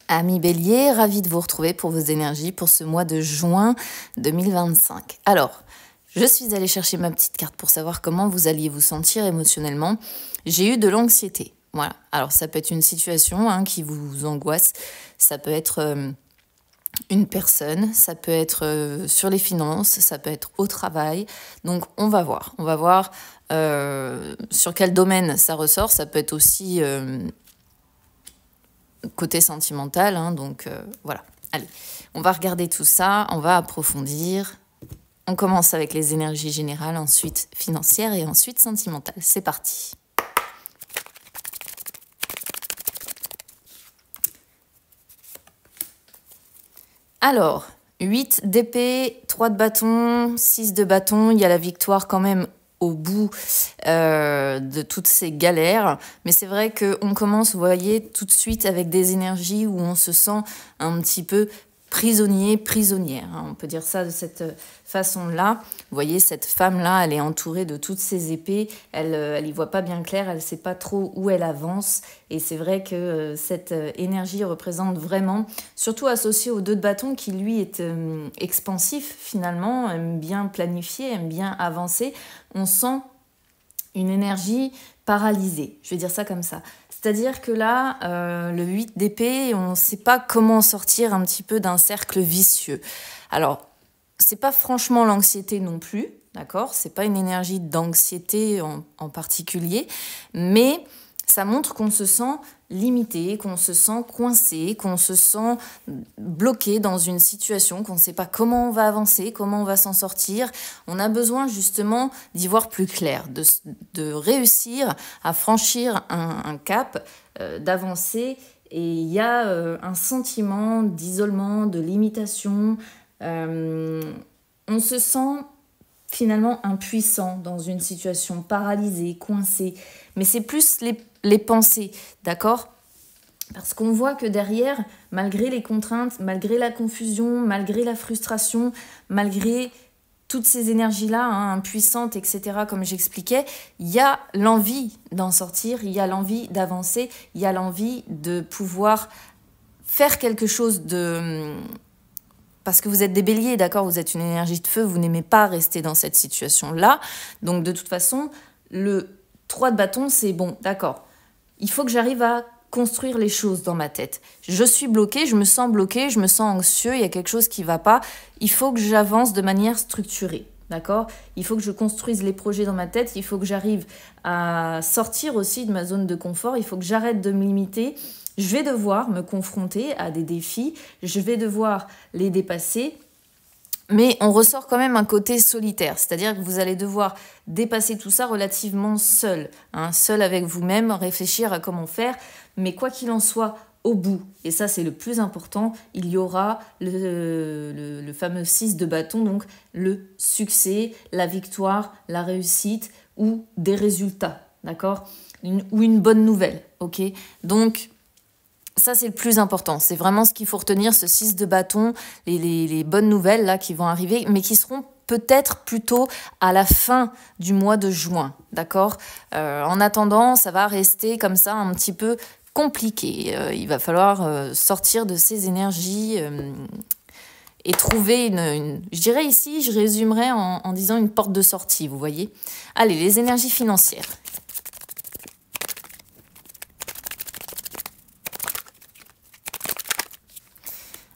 Amis Bélier, ravi de vous retrouver pour vos énergies pour ce mois de juin 2025. Alors, je suis allée chercher ma petite carte pour savoir comment vous alliez vous sentir émotionnellement. J'ai eu de l'anxiété. Voilà. Alors, ça peut être une situation qui vous angoisse. Ça peut être une personne. Ça peut être sur les finances. Ça peut être au travail. Donc, on va voir. On va voir sur quel domaine ça ressort. Ça peut être aussi côté sentimental, donc voilà. Allez, on va regarder tout ça, on va approfondir. On commence avec les énergies générales, ensuite financières et ensuite sentimentales. C'est parti. Alors, 8 d'épée, 3 de bâton, 6 de bâton, il y a la victoire quand même au bout de toutes ces galères. Mais c'est vrai qu'on commence, vous voyez, tout de suite avec des énergies où on se sent un petit peu prisonnier, prisonnière. On peut dire ça de cette façon-là. Vous voyez, cette femme-là, elle est entourée de toutes ces épées. Elle y voit pas bien clair, elle sait pas trop où elle avance. Et c'est vrai que cette énergie représente vraiment, surtout associée au 2 de bâton qui, lui, est expansif finalement, aime bien planifier, aime bien avancer. On sent une énergie paralysée. Je vais dire ça comme ça. C'est-à-dire que là, le 8 d'épée, on ne sait pas comment sortir un petit peu d'un cercle vicieux. Alors, c'est pas franchement l'anxiété non plus, d'accord? C'est pas une énergie d'anxiété en particulier, mais ça montre qu'on se sent limité, qu'on se sent coincé, qu'on se sent bloqué dans une situation, qu'on ne sait pas comment on va avancer, comment on va s'en sortir. On a besoin justement d'y voir plus clair, de réussir à franchir un cap, d'avancer. Et il y a un sentiment d'isolement, de limitation. On se sent finalement impuissant dans une situation paralysée, coincée. Mais c'est plus les pensées, d'accord ? Parce qu'on voit que derrière, malgré les contraintes, malgré la confusion, malgré la frustration, malgré toutes ces énergies-là, impuissantes, etc., comme j'expliquais, il y a l'envie d'en sortir, il y a l'envie d'avancer, il y a l'envie de pouvoir faire quelque chose de... Parce que vous êtes des béliers, d'accord, vous êtes une énergie de feu, vous n'aimez pas rester dans cette situation-là. Donc, de toute façon, le 3 de bâton, c'est bon, d'accord. Il faut que j'arrive à construire les choses dans ma tête. Je suis bloquée, je me sens anxieux, il y a quelque chose qui ne va pas. Il faut que j'avance de manière structurée, d'accord ? Il faut que je construise les projets dans ma tête, il faut que j'arrive à sortir aussi de ma zone de confort, il faut que j'arrête de me limiter. Je vais devoir me confronter à des défis, je vais devoir les dépasser, mais on ressort quand même un côté solitaire, c'est-à-dire que vous allez devoir dépasser tout ça relativement seul, seul avec vous-même, réfléchir à comment faire, mais quoi qu'il en soit, au bout, et ça c'est le plus important, il y aura le fameux 6 de bâton, donc le succès, la victoire, la réussite ou des résultats, d'accord ? Ou une bonne nouvelle, ok ? Donc, ça, c'est le plus important. C'est vraiment ce qu'il faut retenir, ce 6 de bâton, les bonnes nouvelles là qui vont arriver, mais qui seront peut-être plutôt à la fin du mois de juin, d'accord ? En attendant, ça va rester comme ça un petit peu compliqué. Il va falloir sortir de ces énergies et trouver je dirais ici, je résumerai en disant une porte de sortie, vous voyez ? Allez, les énergies financières.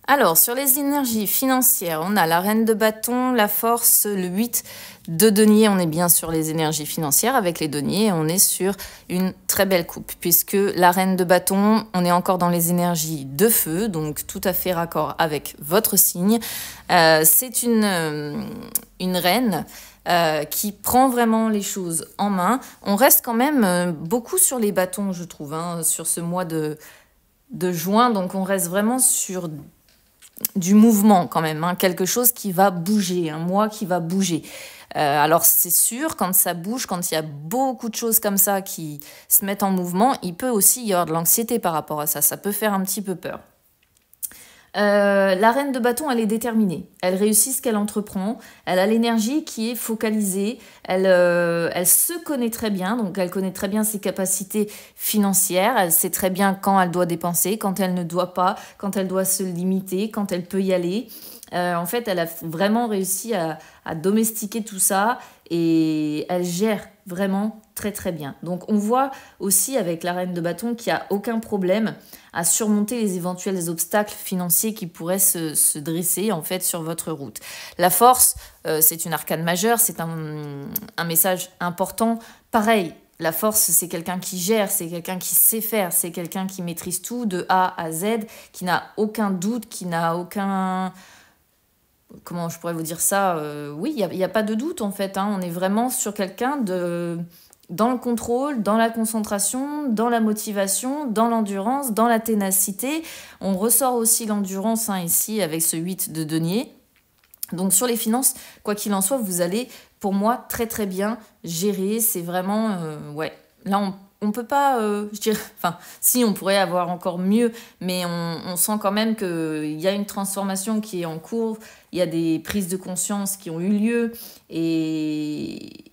Alors, sur les énergies financières, on a la reine de bâton, la force, le 8 de denier. On est bien sur les énergies financières avec les deniers. On est sur une très belle coupe puisque la reine de bâton, on est encore dans les énergies de feu, donc tout à fait raccord avec votre signe. C'est une reine qui prend vraiment les choses en main. On reste quand même beaucoup sur les bâtons, je trouve, sur ce mois de juin. Donc, on reste vraiment sur du mouvement quand même, quelque chose qui va bouger, un mois qui va bouger. Alors c'est sûr, quand ça bouge, quand il y a beaucoup de choses comme ça qui se mettent en mouvement, il peut aussi y avoir de l'anxiété par rapport à ça, ça peut faire un petit peu peur. La reine de bâton, elle est déterminée. Elle réussit ce qu'elle entreprend. Elle a l'énergie qui est focalisée. Elle se connaît très bien. Donc, elle connaît très bien ses capacités financières. Elle sait très bien quand elle doit dépenser, quand elle ne doit pas, quand elle doit se limiter, quand elle peut y aller. En fait, elle a vraiment réussi à domestiquer tout ça et elle gère vraiment très très bien. Donc on voit aussi avec la reine de bâton qu'il n'y a aucun problème à surmonter les éventuels obstacles financiers qui pourraient se dresser en fait sur votre route. La force, c'est une arcane majeure, c'est un message important. Pareil, la force, c'est quelqu'un qui gère, c'est quelqu'un qui sait faire, c'est quelqu'un qui maîtrise tout de A à Z, qui n'a aucun doute, qui n'a aucun... Comment je pourrais vous dire ça? Oui, il y a pas de doute en fait, hein. On est vraiment sur quelqu'un dans le contrôle, dans la concentration, dans la motivation, dans l'endurance, dans la ténacité. On ressort aussi l'endurance hein, ici avec ce 8 de denier. Donc sur les finances, quoi qu'il en soit, vous allez, pour moi, très très bien gérer. C'est vraiment... ouais, là on peut pas, je dirais, enfin, si on pourrait avoir encore mieux, mais on sent quand même qu'il y a une transformation qui est en cours, il y a des prises de conscience qui ont eu lieu, et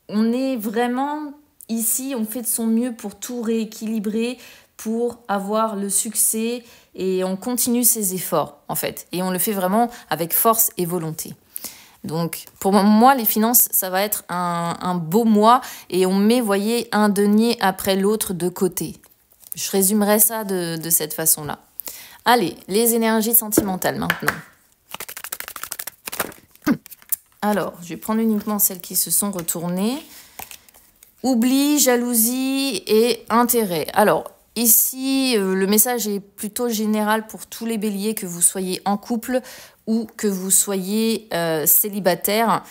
on est vraiment ici, on fait de son mieux pour tout rééquilibrer, pour avoir le succès, et on continue ses efforts, en fait, et on le fait vraiment avec force et volonté. Donc, pour moi, les finances, ça va être un beau mois et on met, voyez, un denier après l'autre de côté. Je résumerai ça de cette façon-là. Allez, les énergies sentimentales maintenant. Alors, je vais prendre uniquement celles qui se sont retournées. Oubli, jalousie et intérêt. Alors, ici, le message est plutôt général pour tous les béliers, que vous soyez en couple ou que vous soyez célibataire.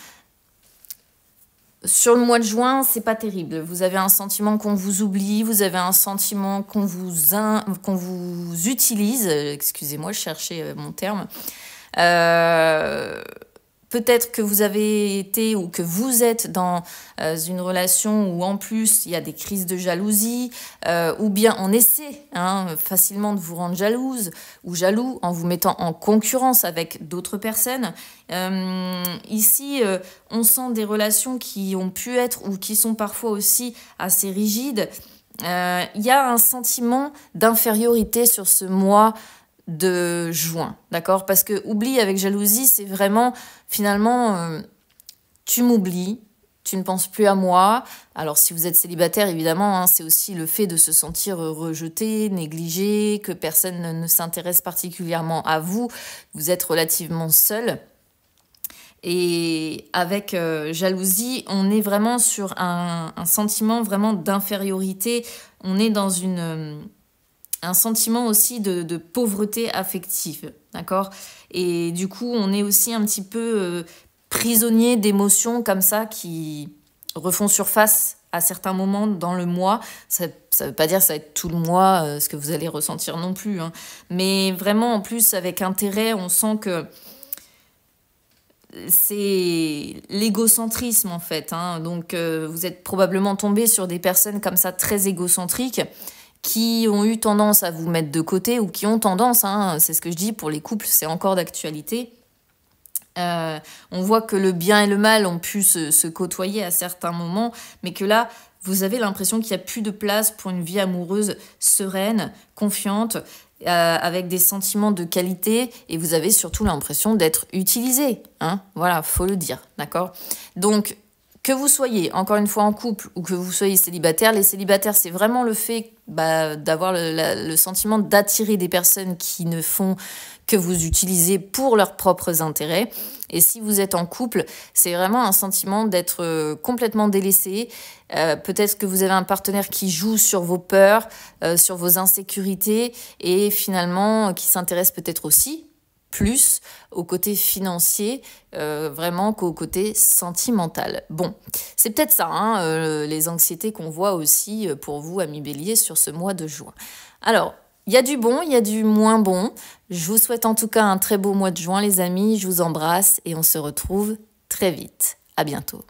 Sur le mois de juin, c'est pas terrible. Vous avez un sentiment qu'on vous oublie, vous avez un sentiment qu'on vous utilise. Excusez-moi, je cherchais mon terme. Peut-être que vous avez été ou que vous êtes dans une relation où en plus il y a des crises de jalousie, ou bien on essaie facilement de vous rendre jalouse ou jaloux en vous mettant en concurrence avec d'autres personnes. Ici, on sent des relations qui ont pu être ou qui sont parfois aussi assez rigides. Il y a un sentiment d'infériorité sur ce mois de juin, d'accord? Parce que oubli avec jalousie, c'est vraiment, finalement, tu m'oublies, tu ne penses plus à moi. Alors, si vous êtes célibataire, évidemment, c'est aussi le fait de se sentir rejeté, négligé, que personne ne s'intéresse particulièrement à vous. Vous êtes relativement seul. Et avec jalousie, on est vraiment sur un sentiment vraiment d'infériorité. On est dans un sentiment aussi de pauvreté affective, d'accord? Et du coup, on est aussi un petit peu prisonnier d'émotions comme ça qui refont surface à certains moments dans le mois. Ça ne veut pas dire que ça va être tout le mois ce que vous allez ressentir non plus, hein. Mais vraiment, en plus, avec intérêt, on sent que c'est l'égocentrisme en fait, hein. Donc vous êtes probablement tombé sur des personnes comme ça très égocentriques qui ont eu tendance à vous mettre de côté ou qui ont tendance, c'est ce que je dis pour les couples, c'est encore d'actualité. On voit que le bien et le mal ont pu se côtoyer à certains moments, mais que là, vous avez l'impression qu'il n'y a plus de place pour une vie amoureuse sereine, confiante, avec des sentiments de qualité, et vous avez surtout l'impression d'être utilisé. Voilà, faut le dire, d'accord? Donc, que vous soyez, encore une fois, en couple ou que vous soyez célibataire, les célibataires, c'est vraiment le fait d'avoir le sentiment d'attirer des personnes qui ne font que vous utiliser pour leurs propres intérêts. Et si vous êtes en couple, c'est vraiment un sentiment d'être complètement délaissé. Peut-être que vous avez un partenaire qui joue sur vos peurs, sur vos insécurités, et finalement qui s'intéresse peut-être aussi plus au côté financier vraiment qu'au côté sentimental. Bon, c'est peut-être ça, les anxiétés qu'on voit aussi pour vous, amis béliers, sur ce mois de juin. Alors, il y a du bon, il y a du moins bon. Je vous souhaite en tout cas un très beau mois de juin, les amis. Je vous embrasse et on se retrouve très vite. À bientôt.